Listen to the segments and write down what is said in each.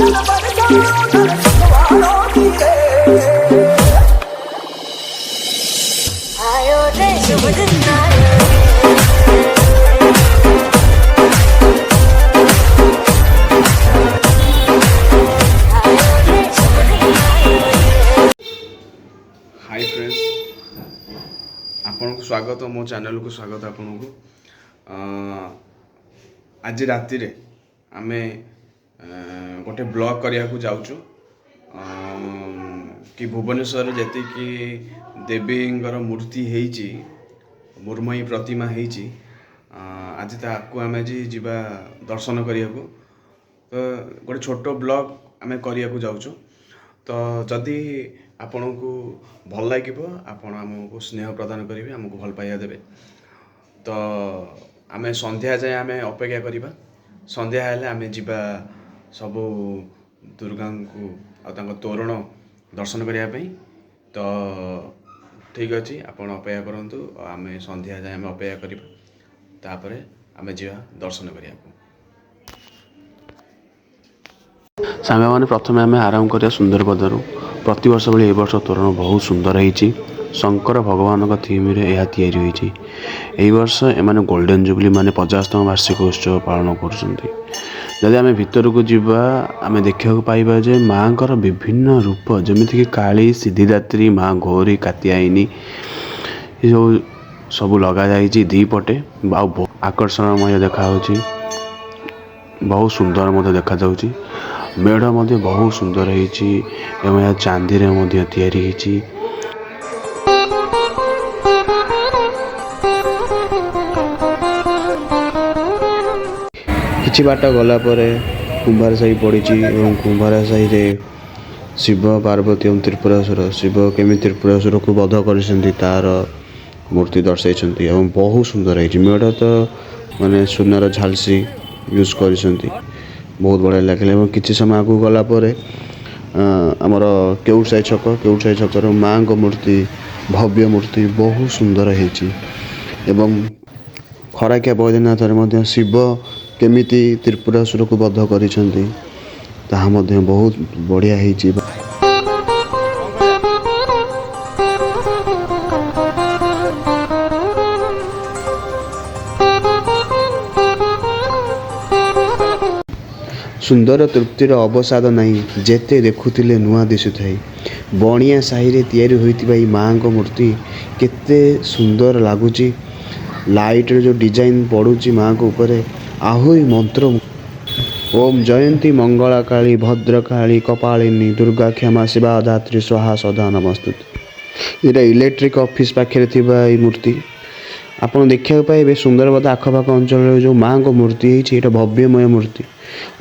Hi friends, आपन को स्वागत मो चैनल को स्वागत आपन को। आज राति रे आमे गोटे ब्लॉग करिया को जाउछु कि भुवनेश्वर जति कि देवींगर मूर्ति हेची मुर्मयी प्रतिमा हेची आज ताकू आमे जी जीवा दर्शन करिया को। तो गोटे छोटो ब्लॉग आमे करिया को जाउछु। तो जदि आपण को भल लगे आपण आमको स्नेह प्रदान करेंगे, आमको भल पाइबा देवे। तो आमे संध्या जाए आमे अपेक्षा करिबा। संध्या हेले आमे जीवा सबु दुर्गा को आ तोरण दर्शन करिया पई। तो ठीक अच्छे, आपण अपेक्षा करंतु। आमे संध्या जाए आमे अपेक्षा करिबा, तापरे आमे जीवा दर्शन करिया को। सांग मैंने प्रथम आम आरंभ करिया सुंदर पदारू। प्रति वर्ष भाई ए वर्ष तोरण बहुत सुंदर होती। शंकर भगवान का थीम रे यह तैयारी होती। ए वर्ष एमाने गोल्डन जुबली माने 50तम वार्षिक उत्सव पालन करुछंती। जदि आम भितर को जीवा आम देखा पाइबा जे माँ कर विभिन्न रूप जमिति कि काली, सिद्धिदात्री, माँ घोरी, कात्यायनी सब लगा जाइए दीपटे। आकर्षणमय देखा बहुत सुंदर मत देखा जाउची। मेढ़ मध्य बहुत सुंदर होती एवं यह चांदी रे मध्य तैयारी होती। किछि बाट गला परे कुंभार साही पड़ी एवं कुंभार साही रे शिव पार्वती एवं त्रिपुरासुर, शिव केमी त्रिपुरासुर को वध कर तार मूर्ति दर्शाई एवं बहुत सुंदर होती। मेढ़ तो माने सुनार झालसी यूज कर बहुत बढ़िया लगे। किसी समय आगू गला आमर केउसाई छक माँ को मूर्ति, भव्य मूर्ति बहुत सुंदर होती। एवं खराकिया बैद्यनाथ रे शिव केमिति त्रिपुरासुर को वध करिसेंती ताहा मध्य बहुत बढ़िया होती। सुंदर तृप्तिर अवसाद नहीं जेते देखुथिले नुआ दिशुथाई। बणिया साही रे तैयारी होइतिबा ई माँ को मूर्ति केते सुंदर लागुची। लाइट रे जो डिजाइन पड़ुची माँ को ऊपर आहुई मंत्र। ओम जयंती मंगला काली भद्रकाली कपालिनी दुर्गा क्षमा शिवा धात्री स्वाहा सदा नमस्तुते। इरा इलेक्ट्रिक ऑफिस पाखे थिबा ई मूर्ति आपन देखा पाइबे। सुंदरबद आखपाख अंचल जो माँ को मूर्ति है भव्यमय मूर्ति।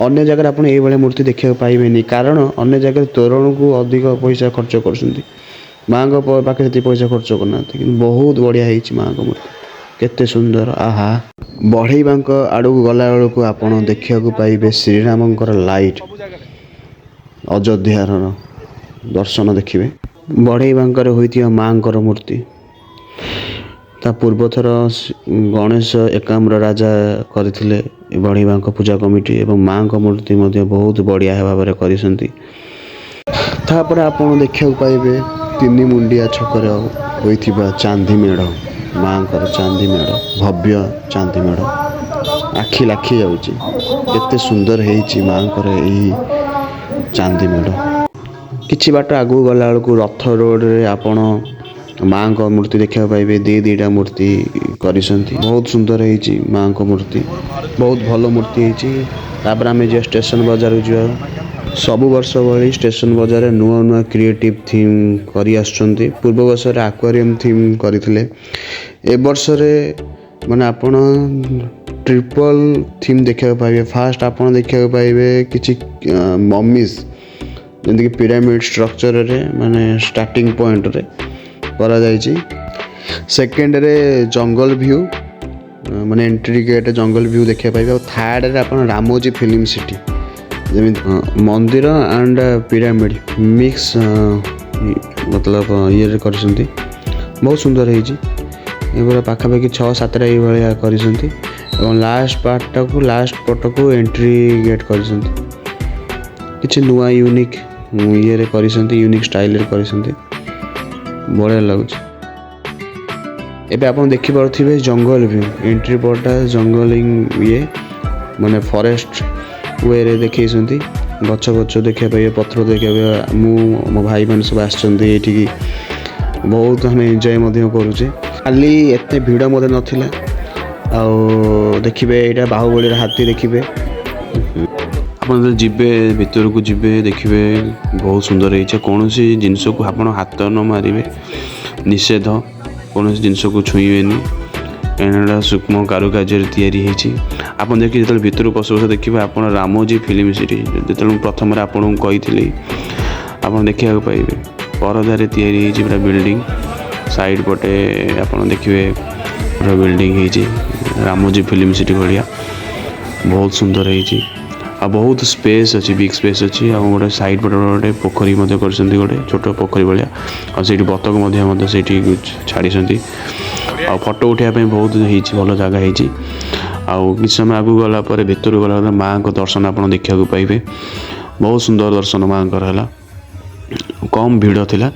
अन्य जगह आप मूर्ति देखा पाइबेनी, कारण अन्य जगह तोरण को अधिक पैसा खर्च कर माँ को पाखे पैसा खर्च करना। बहुत बढ़िया है माँ को मूर्ति, केते सुंदर। आहा बढ़ेवा आड़ को गला बेलू आप देखा पाइबे श्रीरामंकर लाइट अयोध्यार दर्शन देखिए। बढ़ेवा होइतिया माँ को मूर्ति ता पूर्व थर गणेश एकाम्र राजा करथिले बढ़ेवा पूजा कमिटी एवं माँ को मूर्ति मध्य बहुत बढ़िया भाव में करिसेंती। तापर आपण देखा पाइबे तीन मुंडिया छकरे होइथिबा चांदी मेढ़, माँ को चांदी मेढ़, भव्य चांदी मेढ़ आखि लाखी जाउची। केते सुंदर हेची माँ को यही चांदी मेढ़। किछि बाट आगु गला बेलू रथ रोड रे आपण माँ को मूर्ति देखा पाइबे। दीटा मूर्ति करिसेंती, बहुत सुंदर होती माँ को मूर्ति, बहुत भल मूर्ति होती। तापर आमे जे स्टेशन बाजार जा सबु वर्ष भली स्टेशन बाजार नुआ नुआ क्रिएटिव थीम करी आछंती। पूर्व वर्ष रे एक्वेरियम थीम करथिले। ए वर्ष रे माने आपण ट्रिपल थीम देखा पाइबे। फास्ट आपण देखा पाइबे किछि मम्मीज जेंति कि पिरामिड स्ट्रक्चर रे माने स्टार्टिंग पॉइंट रे करा जाइछि। सेकेंड रे जंगल व्यू माने एंट्री गेट जंगल व्यू देखा पाइबे। थर्ड रे आपण रामोजी फिल्म सिटी जमी मंदिर एंड पिरामिड मिक्स मतलब ये करछंती। बहुत सुंदर होइछि। एबरा पाखापाखि 6-7 ये भलिया करछंती एवं लास्ट पट को एंट्री गेट करछंती। କିଛି ନୂଆ ୟୁନିକ୍ ଇଏରେ କରିଛନ୍ତି, ୟୁନିକ୍ ଷ୍ଟାଇଲ୍ରେ କରିଛନ୍ତି, ବଢ଼ିଆ ଲାଗୁଛି। ଏବେ ଆପଣ ଦେଖିପାରୁଥିବେ ଜଙ୍ଗଲ ଭ୍ୟୁ, ଏଣ୍ଟ୍ରି ପଟା ଜଙ୍ଗଲ ଇଏ ମାନେ ଫରେଷ୍ଟ ୱେରେ ଦେଖେଇଛନ୍ତି। ଗଛ ଦେଖିବା ପାଇବେ, ପତ୍ର ଦେଖିବା ପାଇବେ। ମୁଁ ମୋ ଭାଇମାନେ ସବୁ ଆସିଛନ୍ତି ଏଇଠିକି, ବହୁତ ଆମେ ଏନ୍ଜୟ ମଧ୍ୟ କରୁଛେ। କାଲି ଏତେ ଭିଡ଼ ମଧ୍ୟ ନଥିଲା। ଆଉ ଦେଖିବେ ଏଇଟା ବାହୁବଳୀର ହାତୀ ଦେଖିବେ। ଆପଣ ଯଦି ଯିବେ ଭିତରକୁ ଯିବେ ଦେଖିବେ ବହୁତ ସୁନ୍ଦର ହେଇଛି। କୌଣସି ଜିନିଷକୁ ଆପଣ ହାତ ନ ମାରିବେ, ନିଷେଧ। କୌଣସି ଜିନିଷକୁ ଛୁଇଁବେନି, କାହିଁକିନା ଏଇଟା ସୂକ୍ଷ୍ମ କାରୁକାର୍ଯ୍ୟରେ ତିଆରି ହେଇଛି। ଆପଣ ଦେଖି ଯେତେବେଳେ ଭିତରକୁ ପଶୁ ଦେଖିବେ ଆପଣ ରାମୋଜୀ ଫିଲ୍ମ ସିଟି, ଯେତେବେଳେ ମୁଁ ପ୍ରଥମରେ ଆପଣଙ୍କୁ କହିଥିଲି ଆପଣ ଦେଖିବାକୁ ପାଇବେ। ପରଦାରେ ତିଆରି ହେଇଛି ପୁରା ବିଲ୍ଡିଂ, ସାଇଡ଼୍ ପଟେ ଆପଣ ଦେଖିବେ ପୁରା ବିଲ୍ଡିଂ ହେଇଛି ରାମୋଜୀ ଫିଲ୍ମ ସିଟି ଭଳିଆ, ବହୁତ ସୁନ୍ଦର ହେଇଛି। ଆଉ ବହୁତ ସ୍ପେସ୍ ଅଛି, ବିଗ୍ ସ୍ପେସ୍ ଅଛି। ଆଉ ଗୋଟେ ସାଇଡ଼୍ ପଟେ ଗୋଟେ ପୋଖରୀ ମଧ୍ୟ କରିଛନ୍ତି, ଗୋଟେ ଛୋଟ ପୋଖରୀ ଭଳିଆ। ଆଉ ସେଇଠି ବତକ ମଧ୍ୟ ସେଇଠି ଛାଡ଼ିଛନ୍ତି। ଆଉ ଫଟୋ ଉଠାଇବା ପାଇଁ ବହୁତ ହେଇଛି, ଭଲ ଜାଗା ହେଇଛି। ଆଉ କିଛି ସମୟ ଆଗକୁ ଗଲା ପରେ ଭିତରକୁ ଗଲା ପରେ ମାଆଙ୍କ ଦର୍ଶନ ଆପଣ ଦେଖିବାକୁ ପାଇବେ। ବହୁତ ସୁନ୍ଦର ଦର୍ଶନ ମାଆଙ୍କର ହେଲା। କମ୍ ଭିଡ଼ ଥିଲା,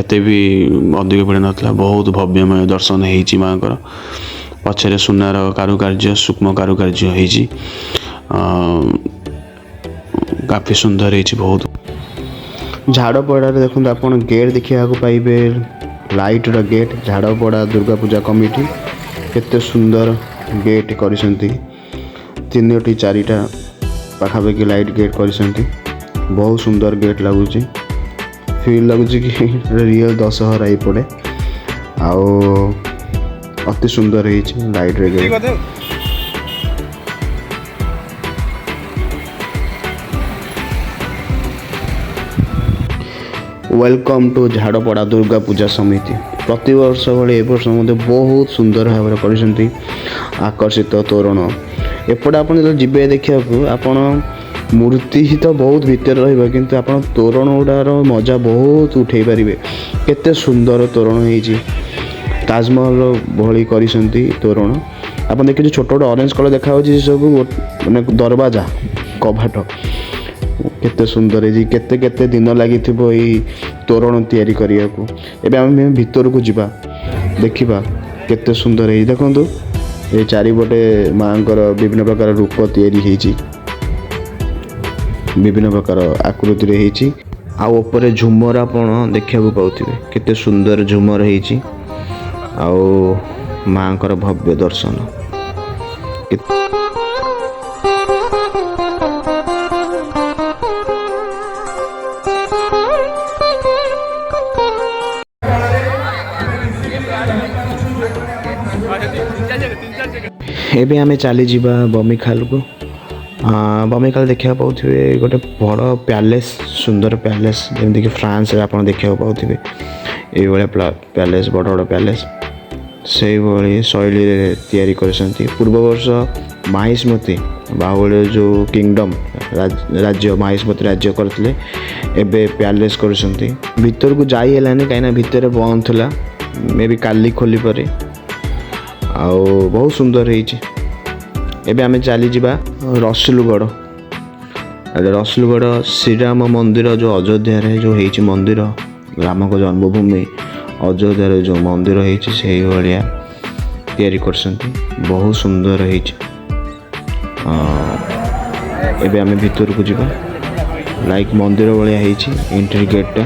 ଏତେ ବି ଅଧିକ ଭିଡ଼ ନଥିଲା। ବହୁତ ଭବ୍ୟମୟ ଦର୍ଶନ ହେଇଛି ମାଆଙ୍କର। ପଛରେ ସୁନାର କାରୁକାର୍ଯ୍ୟ, ସୂକ୍ଷ୍ମ କାରୁକାର୍ଯ୍ୟ ହେଇଛି, କାଫି ସୁନ୍ଦର ହେଇଛି ବହୁତ। ଝାଡ଼ପଡ଼ାରେ ଦେଖନ୍ତୁ ଆପଣ ଗେଟ୍ ଦେଖିବାକୁ ପାଇବେ, ଲାଇଟ୍ର ଗେଟ୍। ଝାଡ଼ପଡ଼ା ଦୁର୍ଗା ପୂଜା କମିଟି କେତେ ସୁନ୍ଦର ଗେଟ୍ କରିଛନ୍ତି, 3ଟି 4ଟା ପାଖାପାଖି ଲାଇଟ୍ ଗେଟ୍ କରିଛନ୍ତି। ବହୁତ ସୁନ୍ଦର ଗେଟ୍ ଲାଗୁଛି, ଫିଲ୍ ଲାଗୁଛି କି ରିଅଲ୍ ଦଶହରା ଏଇପଟେ। ଆଉ ଅତି ସୁନ୍ଦର ହେଇଛି ଲାଇଟ୍ରେ gate. Welcome to Jharpada Durga Puja ସମିତି। ପ୍ରତିବର୍ଷ ଭଳି ଏ ବର୍ଷ ମଧ୍ୟ ବହୁତ ସୁନ୍ଦର ଭାବରେ କରିଛନ୍ତି, ଆକର୍ଷିତ ତୋରଣ। ଏପଟେ ଆପଣ ଯେତେବେଳେ ଯିବେ ଦେଖିବାକୁ, ଆପଣ ମୂର୍ତ୍ତି ତ ବହୁତ ଭିତରେ ରହିବ, କିନ୍ତୁ ଆପଣ ତୋରଣ ଗୁଡ଼ାର ମଜା ବହୁତ ଉଠାଇ ପାରିବେ। କେତେ ସୁନ୍ଦର ତୋରଣ ହେଇଛି, ତାଜମହଲ ଭଳି କରିଛନ୍ତି ତୋରଣ। ଆପଣ ଦେଖିବେ ଛୋଟ ଛୋଟ ଅରେଞ୍ଜ କଲର୍ ଦେଖାଯାଉଛି, ସବୁ ମାନେ ଦରବାଜା, କବାଟ। କେତେ ସୁନ୍ଦର ହେଇଛି, କେତେ ଦିନ ଲାଗିଥିବ ଏଇ ତୋରଣ ତିଆରି କରିବାକୁ। ଏବେ ଆମେ ଭିତରକୁ ଯିବା, ଦେଖିବା କେତେ ସୁନ୍ଦର ହେଇଛି। ଦେଖନ୍ତୁ ଏ ଚାରିପଟେ ମାଆଙ୍କର ବିଭିନ୍ନ ପ୍ରକାର ରୂପ ତିଆରି ହେଇଛି, ବିଭିନ୍ନ ପ୍ରକାର ଆକୃତିରେ ହେଇଛି। ଆଉ ଉପରେ ଝୁମର ଆପଣ ଦେଖିବାକୁ ପାଉଥିବେ, କେତେ ସୁନ୍ଦର ଝୁମର ହେଇଛି। ଆଉ ମାଆଙ୍କର ଭବ୍ୟ ଦର୍ଶନ। ଏବେ ଆମେ ଚାଲିଯିବା ବମିଖାଲକୁ। ବମିଖାଲ ଦେଖିବାକୁ ପାଉଥିବେ ଗୋଟେ ବଡ଼ ପ୍ୟାଲେସ୍, ସୁନ୍ଦର ପ୍ୟାଲେସ୍, ଯେମିତିକି ଫ୍ରାନ୍ସରେ ଆପଣ ଦେଖିବାକୁ ପାଉଥିବେ ଏଇଭଳିଆ ପ୍ୟାଲେସ୍, ବଡ଼ ବଡ଼ ପ୍ୟାଲେସ୍ ସେଇଭଳି ଶୈଳୀରେ ତିଆରି କରିଛନ୍ତି। ପୂର୍ବବର୍ଷ ମାହିଷ୍ମତି ବାହୁବଳୀର ଯେଉଁ କିଙ୍ଗଡ଼ମ୍ ରାଜ୍ୟ, ମାହିଷ୍ମତି ରାଜ୍ୟ କରିଥିଲେ, ଏବେ ପ୍ୟାଲେସ୍ କରିଛନ୍ତି। ଭିତରକୁ ଯାଇ ହେଲାନି କାହିଁକିନା ଭିତରେ ବନ୍ଦ ଥିଲା, ମେ ବି କାଲି ଖୋଲିପାରେ। ଆଉ ବହୁତ ସୁନ୍ଦର ହେଇଛି। ଏବେ ଆମେ ଚାଲିଯିବା ରସୁଲଗଡ଼। ରସୁଲଗଡ଼ ଶ୍ରୀରାମ ମନ୍ଦିର, ଯେଉଁ ଅଯୋଧ୍ୟାରେ ଯେଉଁ ହେଇଛି ମନ୍ଦିର, ରାମଙ୍କ ଜନ୍ମଭୂମି ଅଯୋଧ୍ୟାରେ ଯେଉଁ ମନ୍ଦିର ହେଇଛି ସେଇଭଳିଆ ତିଆରି କରିଛନ୍ତି, ବହୁତ ସୁନ୍ଦର ହେଇଛି। ଏବେ ଆମେ ଭିତରକୁ ଯିବା, ଲାଇକ୍ ମନ୍ଦିର ଭଳିଆ ହେଇଛି ଏଣ୍ଟ୍ରି ଗେଟ୍ଟା।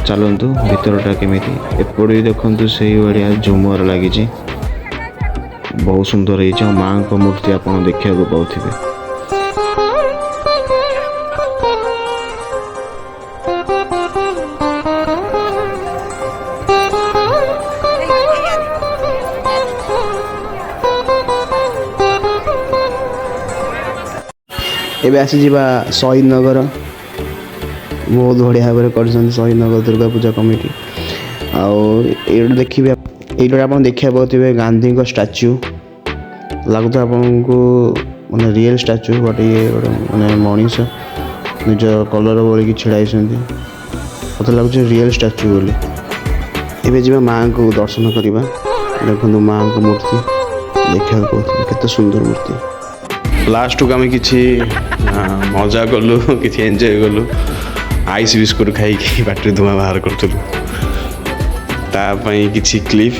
ଚାଲନ୍ତୁ ଭିତରଟା କେମିତି। ଏପଟେ ବି ଦେଖନ୍ତୁ ସେଇଭଳିଆ ଝୁମର ଲାଗିଛି, ବହୁତ ସୁନ୍ଦର ହେଇଛି। ଆଉ ମାଆଙ୍କ ମୂର୍ତ୍ତି ଆପଣ ଦେଖିବାକୁ ପାଉଥିବେ। ଏବେ ଆସିଯିବା ଶହୀଦନଗର। ବହୁତ ବଢ଼ିଆ ଭାବରେ କରିଛନ୍ତି ଶହୀଦନଗର ଦୁର୍ଗା ପୂଜା କମିଟି। ଆଉ ଏଇଟା ଦେଖିବେ, ଏଇଟା ଆପଣ ଦେଖିବାକୁ ପାଉଥିବେ ଗାନ୍ଧୀଙ୍କ ଷ୍ଟାଚ୍ୟୁ। ଲାଗୁଥିବ ଆପଣଙ୍କୁ ମାନେ ରିଏଲ୍ ଷ୍ଟାଚ୍ୟୁ, ବଟ୍ ଇଏ ଗୋଟେ ମାନେ ମଣିଷ ନିଜ କଲର୍ ବୋଳିକି ଛିଡ଼ା ହେଇଛନ୍ତି। ମୋତେ ଲାଗୁଛି ରିଏଲ୍ ଷ୍ଟାଚ୍ୟୁ ବୋଲି। ଏବେ ଯିବା ମାଆଙ୍କୁ ଦର୍ଶନ କରିବା। ଦେଖନ୍ତୁ ମାଆଙ୍କ ମୂର୍ତ୍ତି ଦେଖିବାକୁ ପାଉଥିବେ, କେତେ ସୁନ୍ଦର ମୂର୍ତ୍ତି। ଲାଷ୍ଟକୁ ଆମେ କିଛି ମଜା କଲୁ, କିଛି ଏନ୍ଜୟ କଲୁ। ଆଇସ୍ ବିସ୍କୁଟ୍ ଖାଇକି ପାଟିରେ ଧୂଆଁ ବାହାର କରୁଥିଲୁ। ତା ପାଇଁ କିଛି କ୍ଲିପ୍